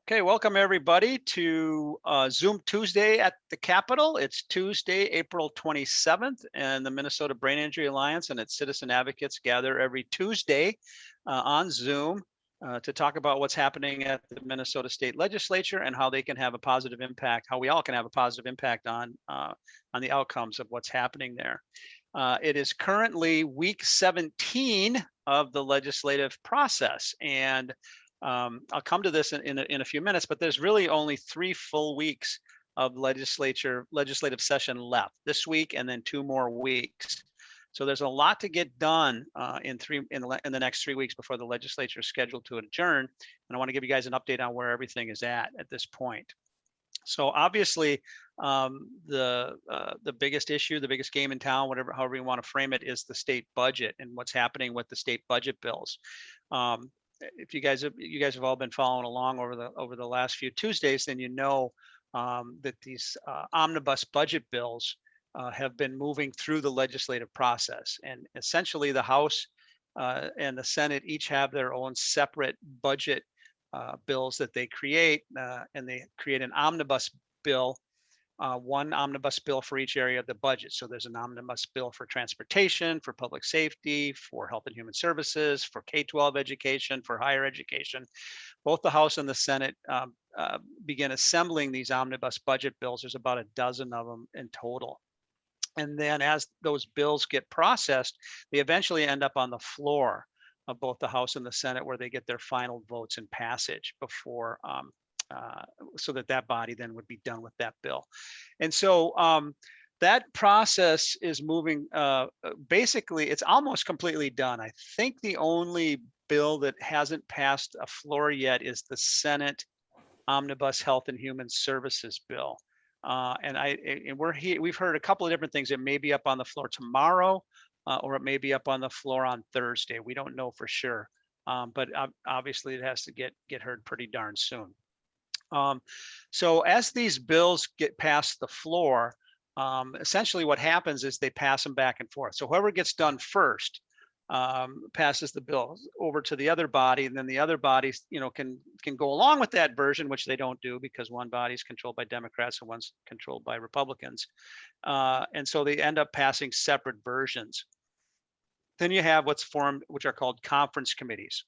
Okay, welcome everybody to Zoom Tuesday at the Capitol. It's Tuesday, April 27th, and the Minnesota Brain Injury Alliance and its citizen advocates gather every Tuesday on Zoom to talk about what's happening at the Minnesota State Legislature and how they can have a positive impact, how we all can have a positive impact on the outcomes of what's happening there. It is currently week 17 of the legislative process, and I'll come to this in a few minutes, but there's really only 3 full weeks of legislative session left this week, and then 2 more weeks. So there's a lot to get done in the next 3 weeks before the legislature is scheduled to adjourn. And I want to give you guys an update on where everything is at this point. So obviously, the biggest issue, the biggest game in town, however you want to frame it, is the state budget and what's happening with the state budget bills. If you guys have all been following along over the last few Tuesdays, then you know that these omnibus budget bills have been moving through the legislative process, and essentially the House and the Senate each have their own separate budget bills that they create, and they create an omnibus bill, one omnibus bill for each area of the budget. So there's an omnibus bill for transportation, for public safety, for health and human services, for K-12 education, for higher education. Both the House and the Senate begin assembling these omnibus budget bills. There's about a dozen of them in total. And then as those bills get processed, they eventually end up on the floor of both the House and the Senate, where they get their final votes and passage before so that body then would be done with that bill. And so that process is moving, basically, it's almost completely done. I think the only bill that hasn't passed a floor yet is the Senate Omnibus Health and Human Services bill. And we've heard a couple of different things. It may be up on the floor tomorrow, or it may be up on the floor on Thursday. We don't know for sure, but obviously it has to get heard pretty darn soon. So as these bills get past the floor, essentially what happens is they pass them back and forth. So whoever gets done first passes the bill over to the other body, and then the other bodies, can go along with that version, which they don't do because one body is controlled by Democrats and one's controlled by Republicans, and so they end up passing separate versions. Then you have what's formed, which are called conference committees.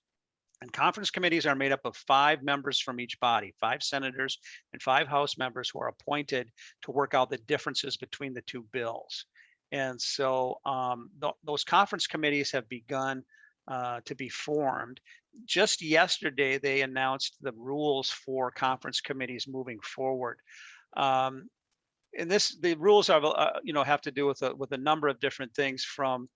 And conference committees are made up of 5 members from each body, 5 senators and 5 House members who are appointed to work out the differences between the 2 bills. And so those conference committees have begun to be formed. Just yesterday, they announced the rules for conference committees moving forward. And the rules are, have to do with a number of different things, from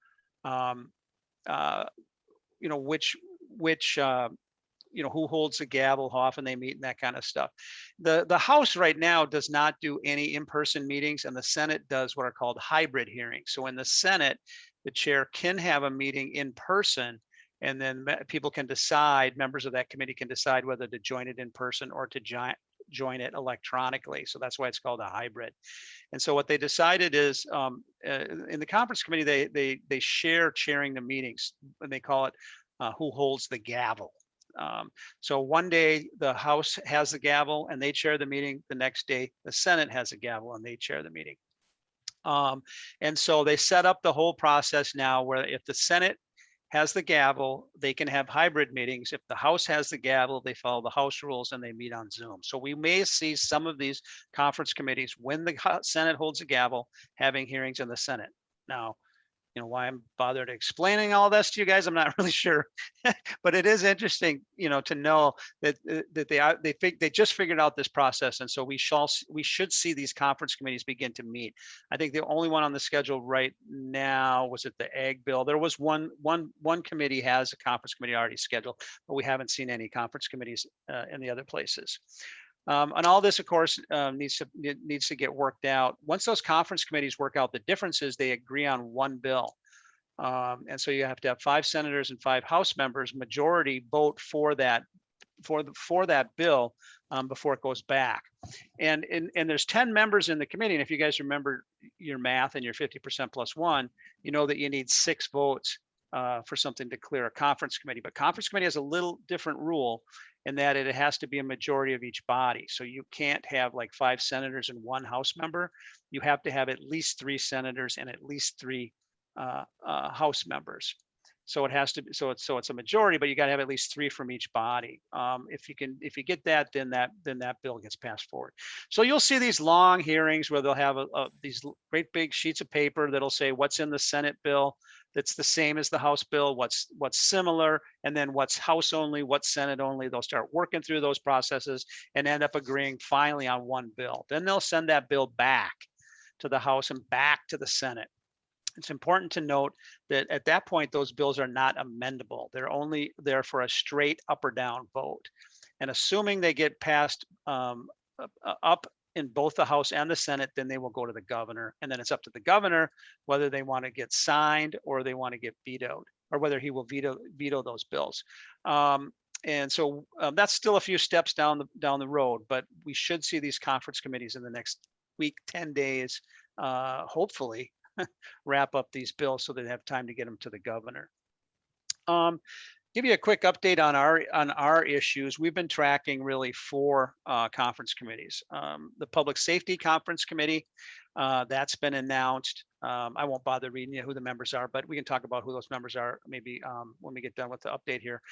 which who holds the gavel, how often they meet, and that kind of stuff. The House right now does not do any in-person meetings, and the Senate does what are called hybrid hearings. So in the Senate, the chair can have a meeting in person, and then people can decide, members of that committee can decide whether to join it in person or to join it electronically. So that's why it's called a hybrid. And so what they decided is, in the conference committee, they share chairing the meetings, and they call it who holds the gavel. So one day the House has the gavel and they chair the meeting. The next day the Senate has a gavel and they chair the meeting. And so they set up the whole process now where if the Senate has the gavel, they can have hybrid meetings. If the House has the gavel, they follow the House rules and they meet on Zoom. So we may see some of these conference committees, when the Senate holds a gavel, having hearings in the Senate. Now, why I'm bothered explaining all this to you guys, I'm not really sure, but it is interesting, to know that they just figured out this process, and so we should see these conference committees begin to meet. I think the only one on the schedule right now was at the Ag bill. There was one committee has a conference committee already scheduled, but we haven't seen any conference committees in the other places. And all this, of course, needs to get worked out. Once those conference committees work out the differences, they agree on one bill. And so you have to have 5 senators and 5 House members majority vote for that bill before it goes back. And there's 10 members in the committee. And if you guys remember your math and your 50% plus 1, you know that you need 6 votes for something to clear a conference committee. But conference committee has a little different rule. and that it has to be a majority of each body. So you can't have like 5 senators and 1 House member. You have to have at least 3 senators and at least 3 House members. So it has to be, so it's a majority, but you got to have at least 3 from each body. If you get that, then that bill gets passed forward. So you'll see these long hearings where they'll have these great big sheets of paper that'll say what's in the Senate bill that's the same as the House bill, what's similar, and then what's House only, what's Senate only. They'll start working through those processes and end up agreeing finally on one bill. Then they'll send that bill back to the House and back to the Senate. It's important to note that at that point, those bills are not amendable. They're only there for a straight up or down vote. And assuming they get passed up in both the House and the Senate, then they will go to the governor. And then it's up to the governor whether they want to get signed or they want to get vetoed, or whether he will veto those bills. And so that's still a few steps down the road, but we should see these conference committees in the next week, 10 days, hopefully wrap up these bills so they have time to get them to the governor. Give you a quick update on our issues. We've been tracking really 4 conference committees. The Public Safety Conference Committee, that's been announced. I won't bother reading you who the members are, but we can talk about who those members are maybe when we get done with the update here.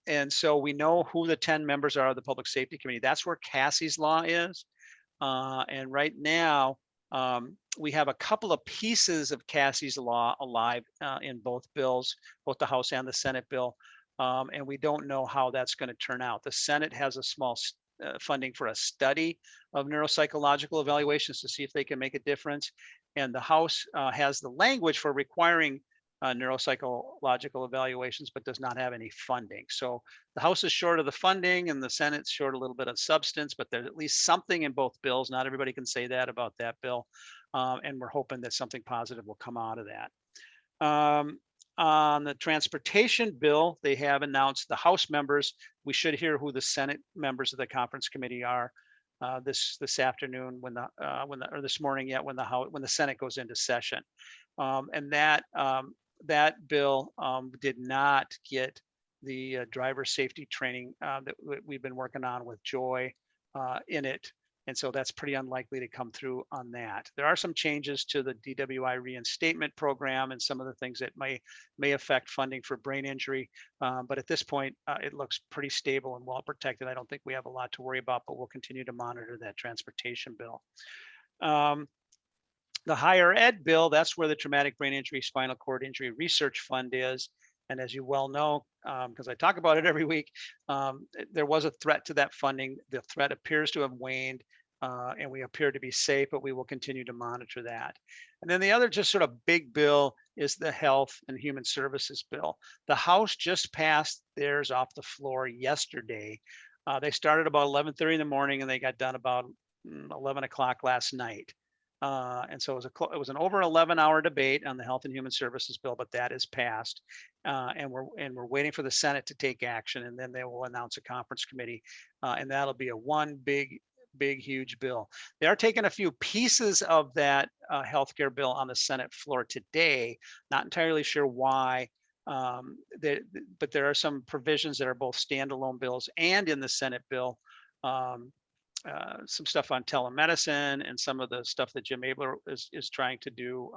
And so we know who the 10 members are of the Public Safety Committee. That's where Cassie's Law is. And right now, we have a couple of pieces of Cassie's Law alive in both bills, both the House and the Senate bill, and we don't know how that's going to turn out. The Senate has a small funding for a study of neuropsychological evaluations to see if they can make a difference, and the House has the language for requiring neuropsychological evaluations, but does not have any funding. So the House is short of the funding and the Senate's short a little bit of substance, but there's at least something in both bills. Not everybody can say that about that bill. And we're hoping that something positive will come out of that. On the transportation bill, they have announced the House members. We should hear who the Senate members of the conference committee are this afternoon or this morning yet when the Senate goes into session. And that bill did not get the driver safety training that we've been working on with Joy in it. And so that's pretty unlikely to come through on that. There are some changes to the DWI reinstatement program and some of the things that may affect funding for brain injury. But at this point, it looks pretty stable and well protected. I don't think we have a lot to worry about, but we'll continue to monitor that transportation bill. The higher ed bill, that's where the Traumatic Brain Injury Spinal Cord Injury Research Fund is. And as you well know, because I talk about it every week, there was a threat to that funding. The threat appears to have waned, and we appear to be safe, but we will continue to monitor that. And then the other just sort of big bill is the Health and Human Services bill. The House just passed theirs off the floor yesterday. They started about 11:30 in the morning and they got done about 11 o'clock last night. And so it was an over 11-hour debate on the Health and Human Services bill, but that is passed, and we're waiting for the Senate to take action, and then they will announce a conference committee, and that'll be a one big, huge bill. They are taking a few pieces of that healthcare bill on the Senate floor today. Not entirely sure why. But there are some provisions that are both standalone bills and in the Senate bill. Some stuff on telemedicine and some of the stuff that Jim Abler is trying to do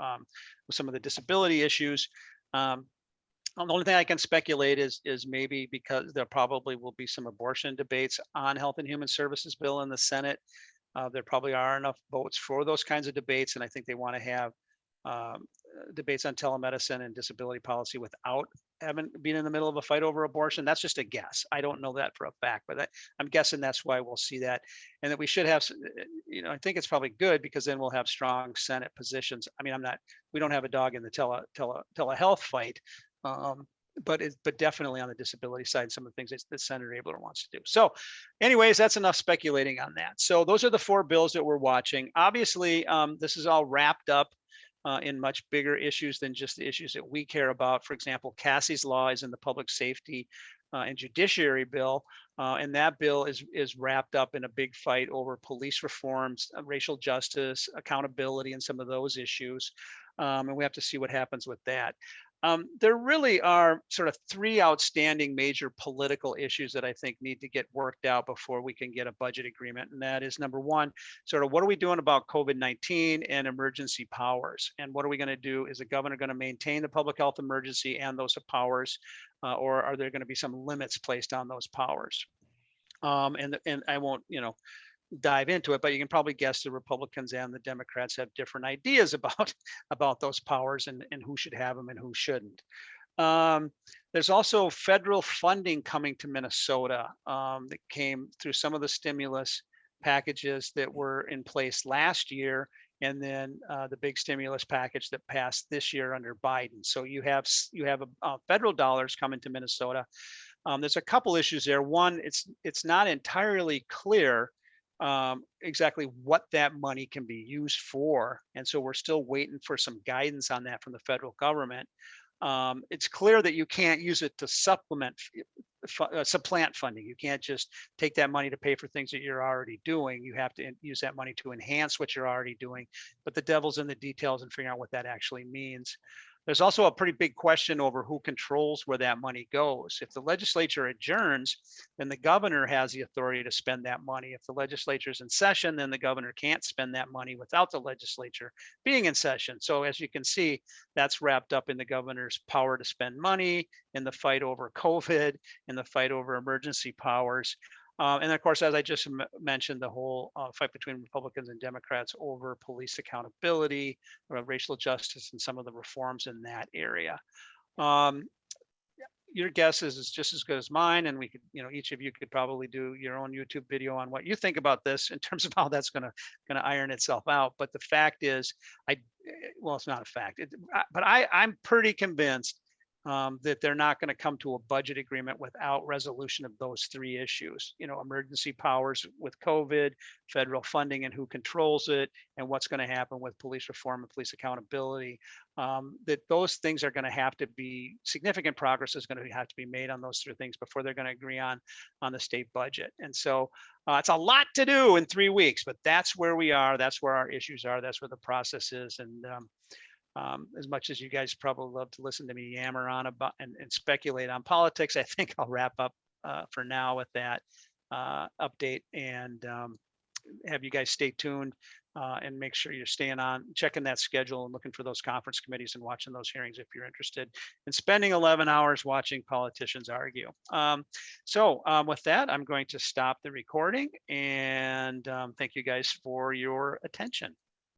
with some of the disability issues. The only thing I can speculate is maybe because there probably will be some abortion debates on Health and Human Services bill in the Senate. There probably are enough votes for those kinds of debates, and I think they want to have debates on telemedicine and disability policy without being in the middle of a fight over abortion. That's just a guess. I don't know that for a fact, but I'm guessing that's why we'll see that, and that we should have. I think it's probably good because then we'll have strong Senate positions. I mean, we don't have a dog in the telehealth fight, but definitely on the disability side, some of the things that Senator Abler wants to do. So, anyways, that's enough speculating on that. So those are the 4 bills that we're watching. Obviously, this is all wrapped up in much bigger issues than just the issues that we care about. For example, Cassie's Law is in the Public Safety and Judiciary bill, and that bill is wrapped up in a big fight over police reforms, racial justice, accountability, and some of those issues. And we have to see what happens with that. There really are sort of three outstanding major political issues that I think need to get worked out before we can get a budget agreement. And that is number one, sort of what are we doing about COVID-19 and emergency powers? And what are we going to do? Is the governor going to maintain the public health emergency and those powers, or are there going to be some limits placed on those powers? And I won't, dive into it, but you can probably guess the Republicans and the Democrats have different ideas about about those powers and who should have them and who shouldn't. Um, there's also federal funding coming to Minnesota that came through some of the stimulus packages that were in place last year, and then the big stimulus package that passed this year under Biden. So you have federal dollars coming to Minnesota. There's a couple issues there. One, it's not entirely clear exactly what that money can be used for, and so we're still waiting for some guidance on that from the federal government. It's clear that you can't use it to supplant funding. You can't just take that money to pay for things that you're already doing. You have to use that money to enhance what you're already doing. But the devil's in the details and figuring out what that actually means. There's also a pretty big question over who controls where that money goes. If the legislature adjourns, then the governor has the authority to spend that money. If the legislature is in session, then the governor can't spend that money without the legislature being in session. So as you can see, that's wrapped up in the governor's power to spend money, in the fight over COVID, in the fight over emergency powers. And of course, as I just mentioned, the whole fight between Republicans and Democrats over police accountability, racial justice, and some of the reforms in that area. Um, your guess is just as good as mine, and we could, each of you could probably do your own YouTube video on what you think about this in terms of how that's going to iron itself out. But the fact is, well, it's not a fact, but I'm pretty convinced that they're not going to come to a budget agreement without resolution of those three issues. Emergency powers with COVID, federal funding and who controls it, and what's going to happen with police reform and police accountability. That those things are going to have to be significant progress is going to have to be made on those three things before they're going to agree on the state budget. And so it's a lot to do in 3 weeks, but that's where we are. That's where our issues are. That's where the process is. And as much as you guys probably love to listen to me yammer on about and speculate on politics, I think I'll wrap up for now with that update and have you guys stay tuned and make sure you're staying on, checking that schedule and looking for those conference committees and watching those hearings if you're interested in spending 11 hours watching politicians argue. So with that, I'm going to stop the recording and thank you guys for your attention.